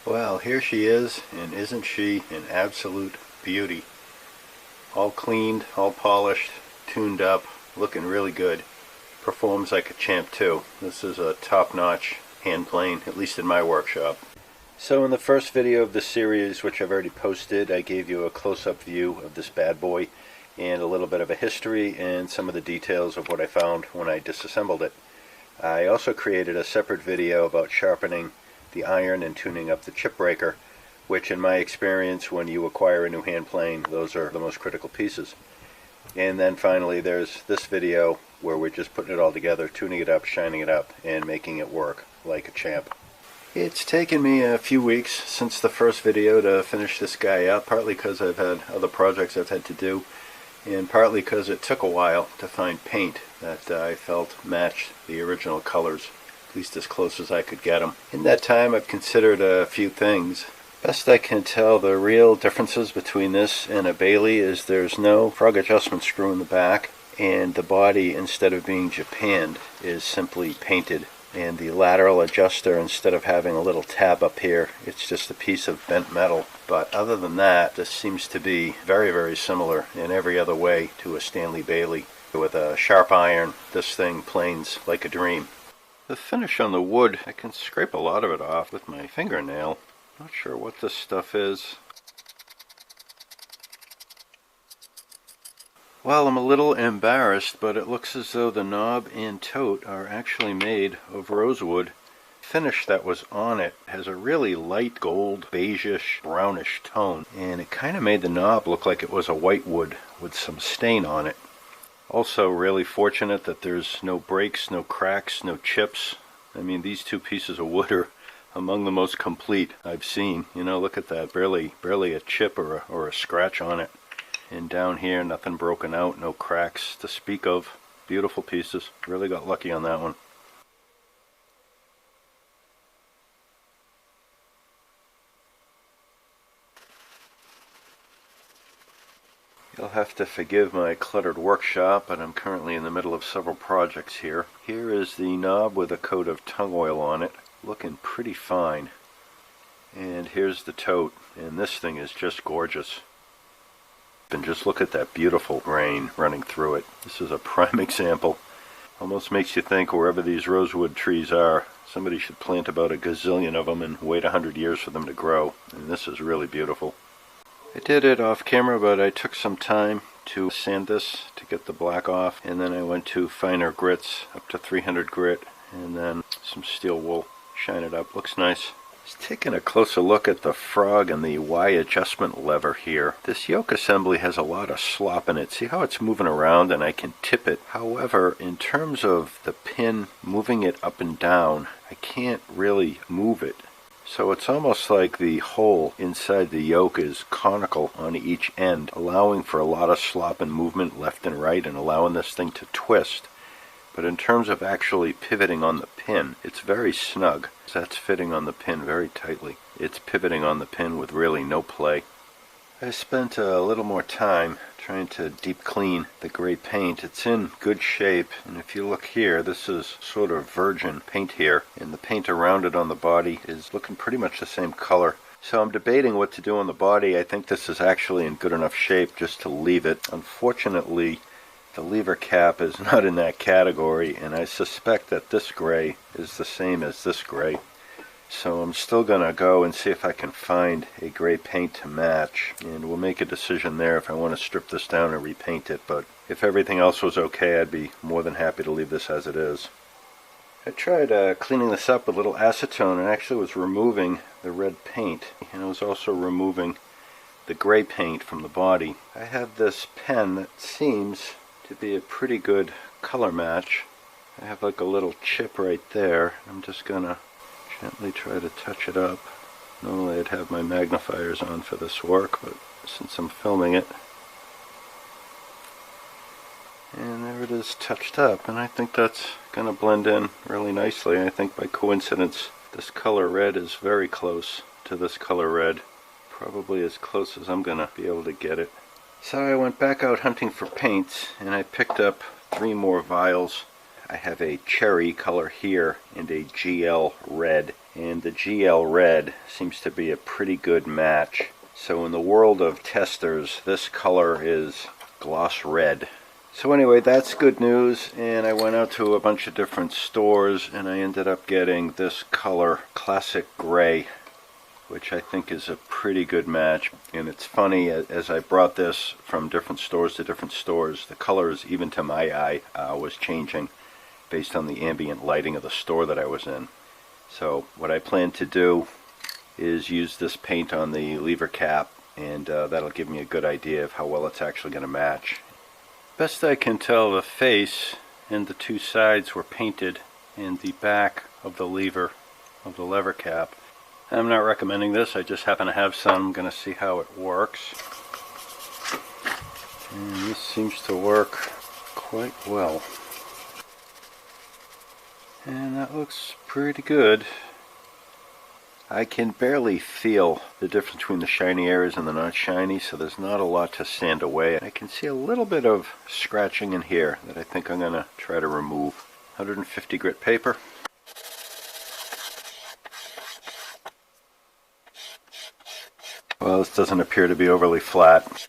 Well, here she is, and isn't she an absolute beauty? All cleaned, all polished, tuned up, looking really good. Performs like a champ too. This is a top-notch hand plane, at least in my workshop. So in the first video of this series, which I've already posted, I gave you a close-up view of this bad boy and a little bit of a history and some of the details of what I found when I disassembled it. I also created a separate video about sharpening the iron and tuning up the chip breaker, which in my experience, when you acquire a new hand plane, those are the most critical pieces. And then finally there's this video where we're just putting it all together, tuning it up, shining it up, and making it work like a champ. It's taken me a few weeks since the first video to finish this guy up, partly because I've had other projects I've had to do, and partly because it took a while to find paint that I felt matched the original colors, at least as close as I could get them. In that time I've considered a few things. Best I can tell, the real differences between this and a Bailey is there's no frog adjustment screw in the back, and the body, instead of being japanned, is simply painted. And the lateral adjuster, instead of having a little tab up here, it's just a piece of bent metal. But other than that, this seems to be very, very similar in every other way to a Stanley Bailey. With a sharp iron, this thing planes like a dream. The finish on the wood, I can scrape a lot of it off with my fingernail. Not sure what this stuff is. Well, I'm a little embarrassed, but it looks as though the knob and tote are actually made of rosewood. The finish that was on it has a really light gold, beigeish, brownish tone, and it kind of made the knob look like it was a white wood with some stain on it. Also really fortunate that there's no breaks, no cracks, no chips. I mean, these two pieces of wood are among the most complete I've seen. You know, look at that, barely a chip or a scratch on it. And down here, nothing broken out, no cracks to speak of. Beautiful pieces. Really got lucky on that one. You'll have to forgive my cluttered workshop, but I'm currently in the middle of several projects here. Here is the knob with a coat of tung oil on it, looking pretty fine. And here's the tote, and this thing is just gorgeous. And just look at that beautiful grain running through it. This is a prime example. Almost makes you think wherever these rosewood trees are, somebody should plant about a gazillion of them and wait 100 years for them to grow. And this is really beautiful. I did it off camera, but I took some time to sand this to get the black off, and then I went to finer grits, up to 300 grit, and then some steel wool. Shine it up. Looks nice. Just taking a closer look at the frog and the Y adjustment lever here. This yoke assembly has a lot of slop in it. See how it's moving around and I can tip it? However, in terms of the pin, moving it up and down, I can't really move it. So it's almost like the hole inside the yoke is conical on each end, allowing for a lot of slop and movement left and right and allowing this thing to twist. But in terms of actually pivoting on the pin, it's very snug. That's fitting on the pin very tightly. It's pivoting on the pin with really no play. I spent a little more time trying to deep clean the gray paint. It's in good shape, and if you look here, this is sort of virgin paint here, and the paint around it on the body is looking pretty much the same color. So I'm debating what to do on the body. I think this is actually in good enough shape just to leave it. Unfortunately, the lever cap is not in that category, and I suspect that this gray is the same as this gray. So I'm still going to go and see if I can find a gray paint to match, and we'll make a decision there if I want to strip this down and repaint it. But if everything else was okay, I'd be more than happy to leave this as it is. I tried cleaning this up with a little acetone, and actually was removing the red paint, and I was also removing the gray paint from the body. I have this pen that seems to be a pretty good color match. I have like a little chip right there. I'm just gonna gently try to touch it up. Normally I'd have my magnifiers on for this work, but since I'm filming it, and there it is touched up, and I think that's gonna blend in really nicely. I think by coincidence this color red is very close to this color red, probably as close as I'm gonna be able to get it. So I went back out hunting for paints, and I picked up 3 more vials. I have a cherry color here and a GL red, and the GL red seems to be a pretty good match. So in the world of testers, this color is gloss red. So anyway, that's good news, and I went out to a bunch of different stores and I ended up getting this color, classic gray, which I think is a pretty good match. And it's funny, as I brought this from different stores to different stores, the colors, even to my eye, was changing based on the ambient lighting of the store that I was in. So what I plan to do is use this paint on the lever cap, and that'll give me a good idea of how well it's actually going to match. Best I can tell, the face and the two sides were painted and the back of the lever cap. I'm not recommending this, I just happen to have some. I'm going to see how it works. And this seems to work quite well. And that looks pretty good. I can barely feel the difference between the shiny areas and the not shiny, so there's not a lot to sand away. I can see a little bit of scratching in here that I think I'm going to try to remove. 150 grit paper. Well, this doesn't appear to be overly flat.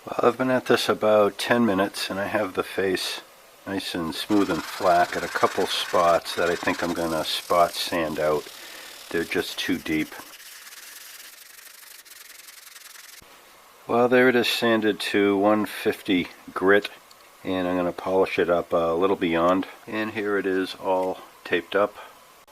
Well, I've been at this about 10 minutes and I have the face nice and smooth and flat at a couple spots that I think I'm going to spot sand out. They're just too deep. Well, there it is, sanded to 150 grit, and I'm going to polish it up a little beyond. And here it is all taped up.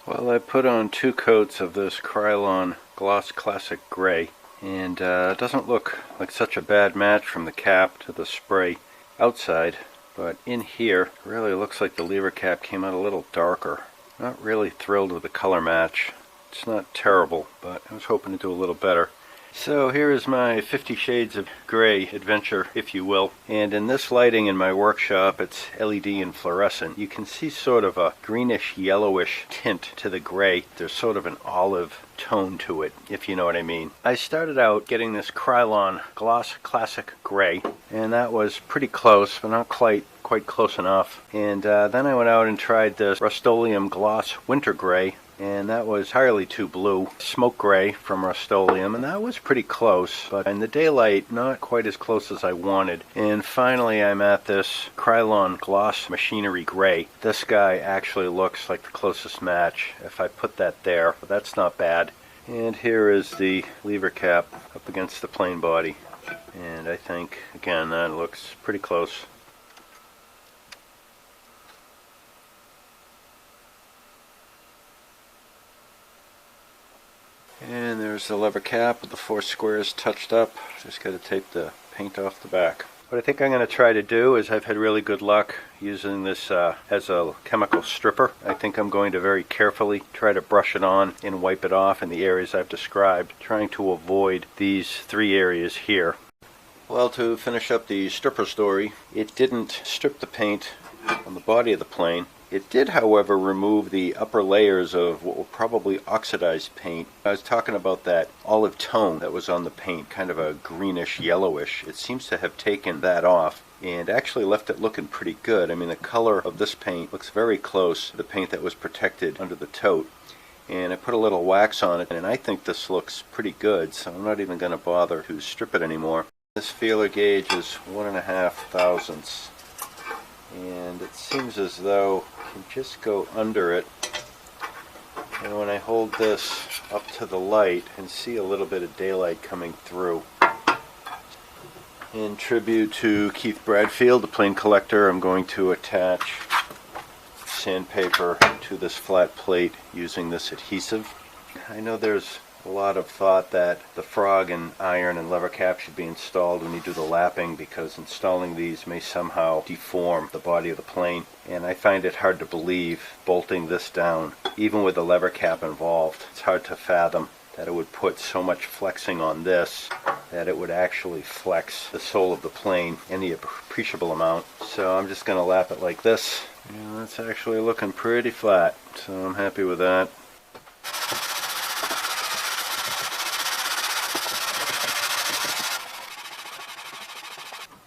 Well, I put on 2 coats of this Krylon Gloss Classic Gray, and it doesn't look like such a bad match from the cap to the spray outside, but in here it really looks like the lever cap came out a little darker. Not really thrilled with the color match. It's not terrible, but I was hoping to do a little better. So here is my 50 Shades of Gray adventure, if you will. And in this lighting in my workshop, it's LED and fluorescent. You can see sort of a greenish yellowish tint to the gray. There's sort of an olive tone to it, if you know what I mean. I started out getting this Krylon Gloss Classic Gray, and that was pretty close, but not quite close enough. And then I went out and tried this Rust-Oleum Gloss Winter Gray, and that was entirely too blue. Smoke Gray from Rust-Oleum, and that was pretty close, but in the daylight, not quite as close as I wanted. And finally, I'm at this Krylon Gloss Machinery Gray. This guy actually looks like the closest match if I put that there, but that's not bad. And here is the lever cap up against the plain body, and I think, again, that looks pretty close. And there's the lever cap with the 4 squares touched up. Just got to tape the paint off the back. What I think I'm going to try to do is, I've had really good luck using this as a chemical stripper. I think I'm going to very carefully try to brush it on and wipe it off in the areas I've described, trying to avoid these 3 areas here. Well, to finish up the stripper story, it didn't strip the paint on the body of the plane. It did, however, remove the upper layers of what were probably oxidized paint. I was talking about that olive tone that was on the paint, kind of a greenish yellowish. It seems to have taken that off and actually left it looking pretty good. I mean, the color of this paint looks very close to the paint that was protected under the tote. And I put a little wax on it, and I think this looks pretty good, so I'm not even going to bother to strip it anymore. This feeler gauge is 1.5 thousandths. And it seems as though I can just go under it, and when I hold this up to the light, I can see a little bit of daylight coming through. In tribute to Keith Bradfield, the plane collector, I'm going to attach sandpaper to this flat plate using this adhesive. I know there's a lot of thought that the frog and iron and lever cap should be installed when you do the lapping, because installing these may somehow deform the body of the plane, and I find it hard to believe bolting this down, even with the lever cap involved. It's hard to fathom that it would put so much flexing on this that it would actually flex the sole of the plane any appreciable amount. So I'm just going to lap it like this, and that's actually looking pretty flat, so I'm happy with that.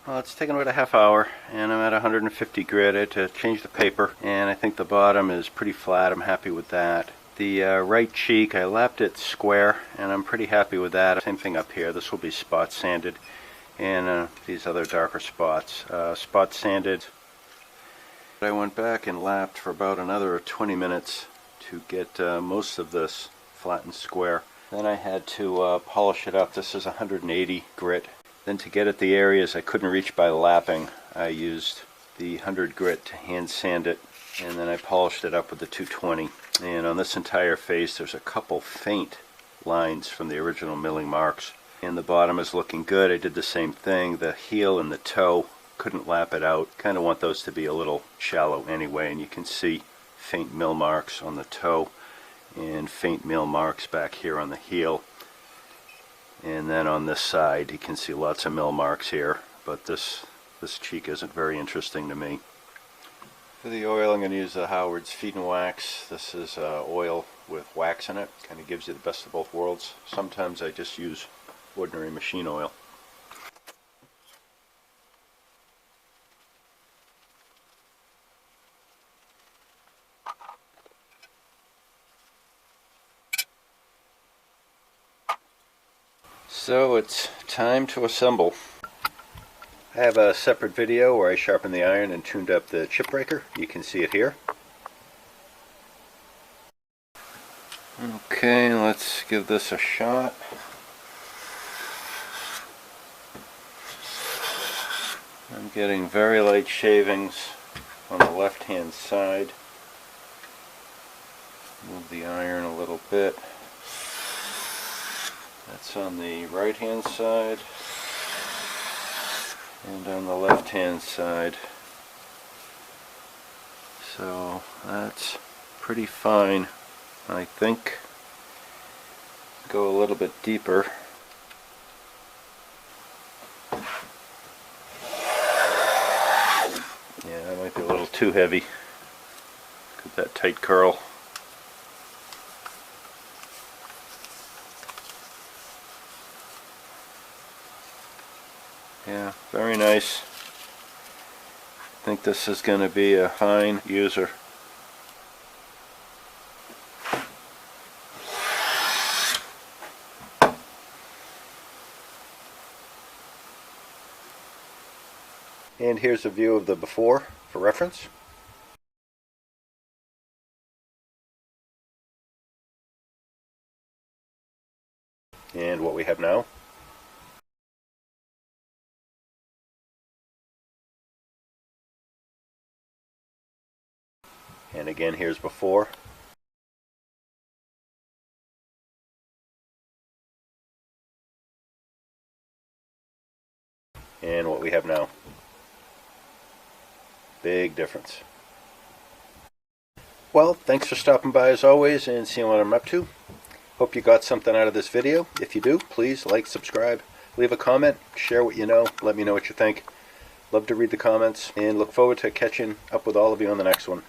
Well, it's taken about a half hour, and I'm at 150 grit. I had to change the paper, and I think the bottom is pretty flat. I'm happy with that. The right cheek, I lapped it square, and I'm pretty happy with that. Same thing up here. This will be spot sanded, and these other darker spots. Spot sanded. I went back and lapped for about another 20 minutes to get most of this flat and square. Then I had to polish it up. This is 180 grit. Then to get at the areas I couldn't reach by lapping, I used the 100 grit to hand sand it, and then I polished it up with the 220. And on this entire face there's a couple faint lines from the original milling marks. And the bottom is looking good. I did the same thing. The heel and the toe, couldn't lap it out. Kind of want those to be a little shallow anyway, and you can see faint mill marks on the toe and faint mill marks back here on the heel. And then on this side you can see lots of mill marks here, but this cheek isn't very interesting to me. For the oil, I'm going to use the Howard's Feed and Wax. This is oil with wax in it. Kind of gives you the best of both worlds. Sometimes I just use ordinary machine oil. So it's time to assemble. I have a separate video where I sharpened the iron and tuned up the chip breaker. You can see it here. Okay, let's give this a shot. I'm getting very light shavings on the left hand side. Move the iron a little bit. That's on the right hand side. And on the left hand side. So that's pretty fine, I think. Go a little bit deeper. Yeah, that might be a little too heavy. Get that tight curl. Yeah, very nice. I think this is going to be a fine user. And here's a view of the before for reference. And what we have now. And again, here's before. And what we have now. Big difference. Well, thanks for stopping by as always and seeing what I'm up to. Hope you got something out of this video. If you do, please like, subscribe, leave a comment, share what you know, let me know what you think. Love to read the comments and look forward to catching up with all of you on the next one.